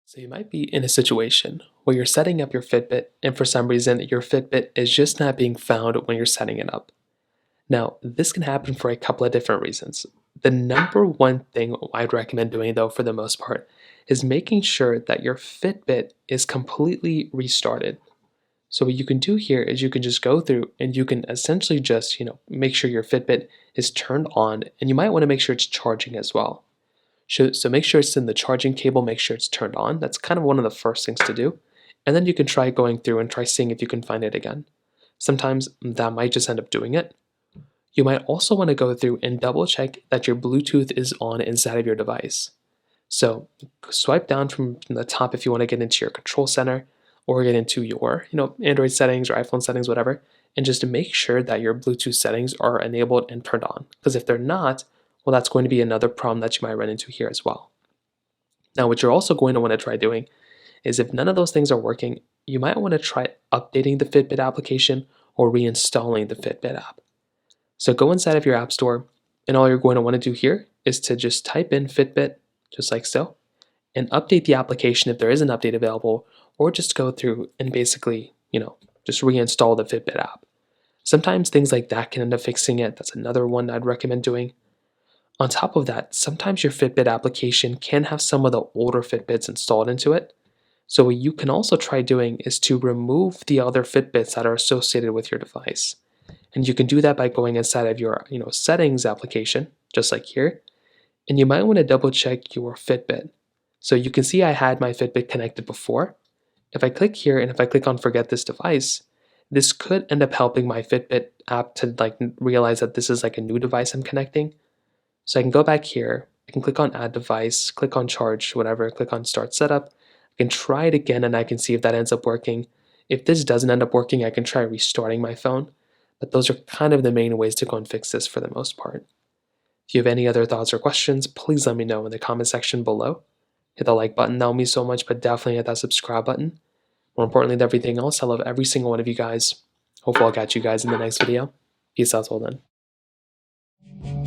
So you might be in a situation where you're setting up your Fitbit and for some reason your Fitbit is just not being found when you're setting it up. Now, this can happen for a couple of different reasons. The number one thing I'd recommend doing though for the most part is making sure that your Fitbit is completely restarted. So what you can do here is you can just go through and you can essentially just, make sure your Fitbit is turned on and you might want to make sure it's charging as well. So make sure it's in the charging cable, make sure it's turned on. That's kind of one of the first things to do. And then you can try going through and try seeing if you can find it again. Sometimes that might just end up doing it. You might also want to go through and double check that your Bluetooth is on inside of your device. So swipe down from the top if you want to get into your control center or get into your, Android settings or iPhone settings, whatever, and just to make sure that your Bluetooth settings are enabled and turned on. Because if they're not, well, that's going to be another problem that you might run into here as well. Now, what you're also going to want to try doing is if none of those things are working, you might want to try updating the Fitbit application or reinstalling the Fitbit app. So go inside of your app store, and all you're going to want to do here is to just type in Fitbit, just like so, and update the application if there is an update available, or just go through and basically, just reinstall the Fitbit app. Sometimes things like that can end up fixing it. That's another one I'd recommend doing. On top of that, sometimes your Fitbit application can have some of the older Fitbits installed into it. So what you can also try doing is to remove the other Fitbits that are associated with your device. And you can do that by going inside of your, settings application, just like here. And you might want to double check your Fitbit. So you can see I had my Fitbit connected before. If I click here and if I click on forget this device, this could end up helping my Fitbit app to realize that this is like a new device I'm connecting. So I can go back here, I can click on add device, click on charge, whatever, click on start setup. I can try it again and I can see if that ends up working. If this doesn't end up working, I can try restarting my phone. But those are kind of the main ways to go and fix this for the most part. If you have any other thoughts or questions, please let me know in the comment section below. Hit the like button, that will mean so much, but definitely hit that subscribe button. More importantly than everything else, I love every single one of you guys. Hopefully I'll catch you guys in the next video. Peace out till then.